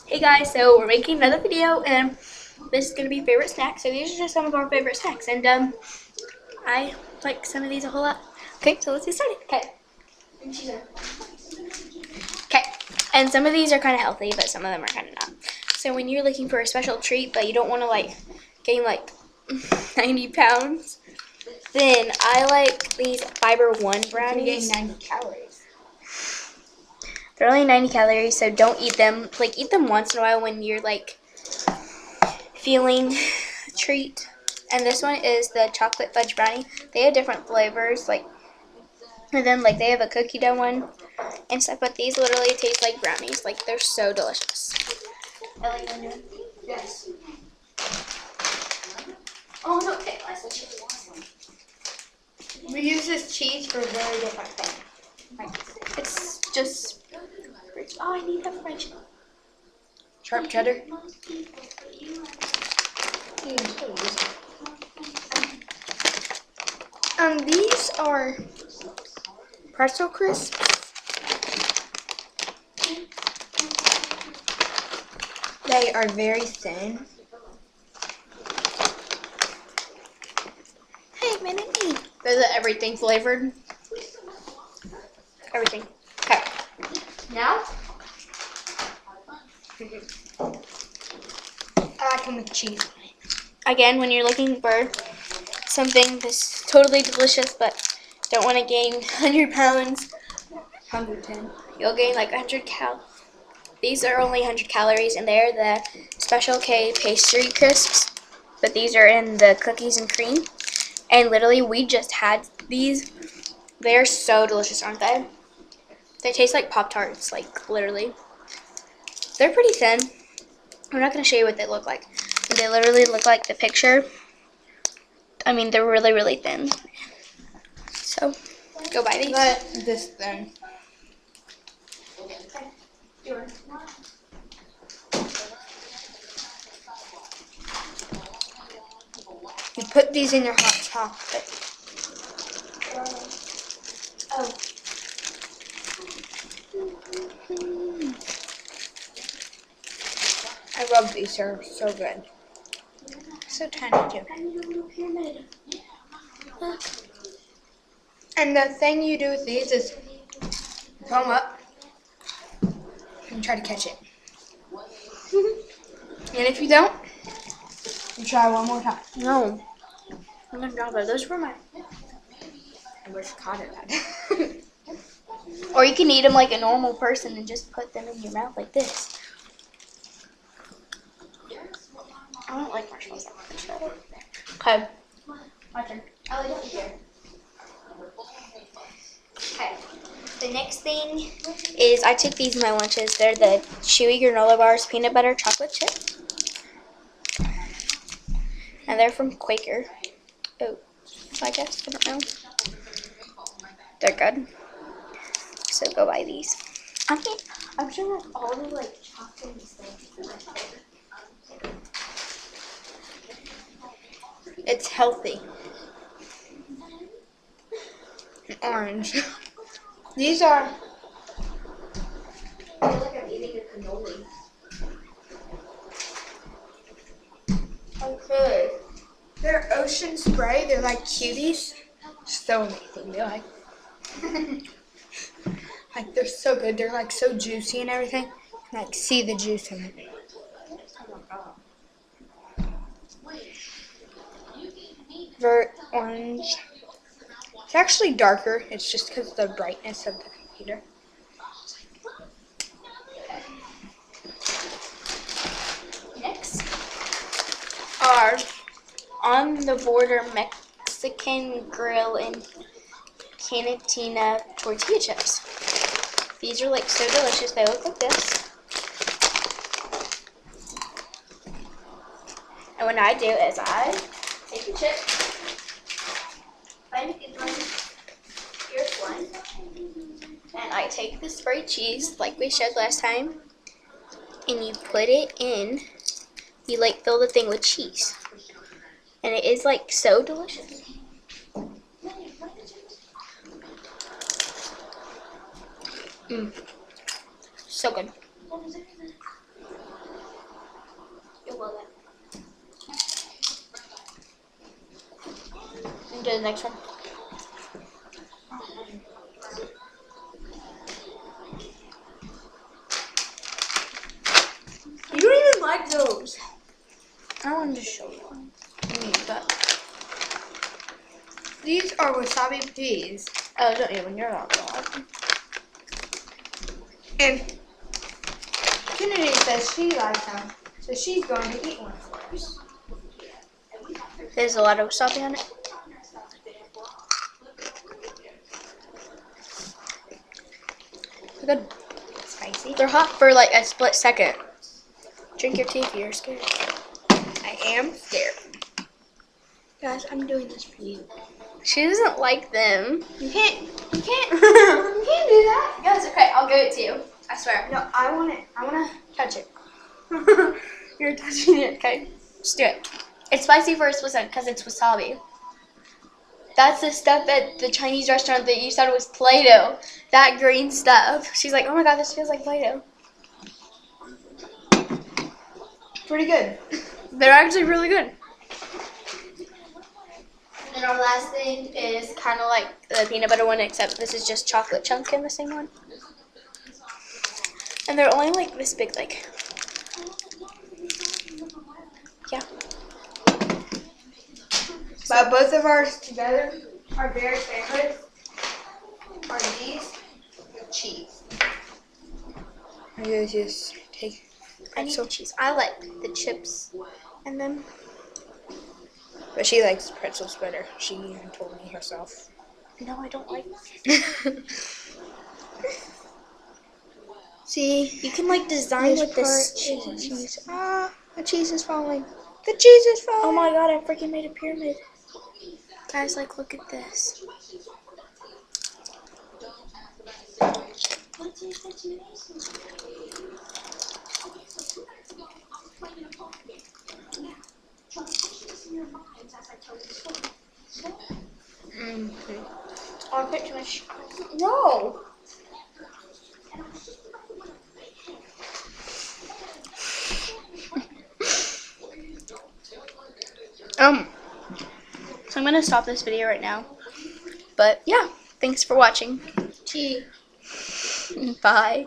Hey guys, so we're making another video, and this is gonna be favorite snacks. So these are just some of our favorite snacks, and I like some of these a whole lot. Okay, so let's get started. Okay, and some of these are kind of healthy, but some of them are kind of not. So when you're looking for a special treat, but you don't want to like gain like 90 pounds, then I like these Fiber One brownies. You gain 90 calories. They're only 90 calories, so don't eat them. Like, eat them once in a while when you're, like, feeling a treat. And this one is the chocolate fudge brownie. They have different flavors, like, and then, like, they have a cookie dough one and stuff. But these literally taste like brownies. Like, they're so delicious. Yes. Oh, no, okay. We use this cheese for very different things. It's just... Oh, I need that French. Sharp cheddar. These are pretzel crisps. They are very thin. Hey, minute. They're the everything flavored. Everything. Okay. Now, I like them with cheese. again, when you're looking for something that's totally delicious but don't want to gain 100 pounds, 110. you'll gain like 100 These are only 100 calories, and they're the Special K pastry crisps. But these are in the cookies and cream. And literally, we just had these. They're so delicious, aren't they? They taste like Pop-Tarts, like literally. They're pretty thin. I'm not going to show you what they look like. They literally look like the picture. I mean, they're really, really thin. So, go buy these. But this thin. You put these in your hot chocolate. Oh. I love these. They're so good. So tiny too. And the thing you do with these is throw them up and try to catch it. And if you don't, you try one more time. No. I'm going to drop it. Those were my... I wish caught it. Or you can eat them like a normal person and just put them in your mouth like this. I don't like marshmallows that much. Okay. My turn. Okay. The next thing is I took these in my lunches. They're the Chewy Granola Bars Peanut Butter Chocolate Chip. And they're from Quaker. Oh, I guess. I don't know. They're good. So go buy these. I mean, I'm sure like all the like chocolate stuff. It's healthy. Orange. These are. I feel like I'm eating a cannoli. Okay. They're ocean spray. They're like cuties. So amazing. They're like. Like they're so good. They're like so juicy and everything. Like see the juice in it. They're orange. It's actually darker. It's just because of the brightness of the computer. Next are On the Border Mexican Grill and Cantina tortilla chips. These are like so delicious. They look like this. And what I do is I take the chip, find a good one, here's one, and I take the spray cheese like we showed last time, and you put it in, you like fill the thing with cheese. And it is like so delicious. So good. And do the next one. You don't even like those. I wanted to show you. But These are wasabi peas. oh, don't eat when you're not gone. And Kennedy says she likes them, so she's going to eat one for us. There's a lot of wasabi on it. They're good. Spicy. They're hot for like a split second. Drink your tea if you're scared. I am scared. Guys, I'm doing this for you. She doesn't like them. You can't you can't do that. Guys, okay, I'll give it to you. I swear. No, I want it. I want to touch it. You're touching it. Okay, just do it. It's spicy for a split second because it's wasabi. That's the stuff at the Chinese restaurant that you said was Play-Doh. That green stuff. She's like, oh my god, this feels like Play-Doh. Pretty good. They're actually really good. And our last thing is kind of like the peanut butter one, except this is just chocolate chunk in the same one. And they're only like this big, like, yeah. But both of ours together, our very favorites are these with cheese. I'm going to just take I need cheese. I like the chips. And then, But she likes pretzels better. She even told me herself. no, I don't like See, You can like design with this part is cheese. cheese. Ah, the cheese is falling. The cheese is falling. Oh my god, I freaking made a pyramid. Guys, like, look at this. Oh, I put too much. No. So I'm gonna stop this video right now. But yeah, thanks for watching. Cheese. Bye.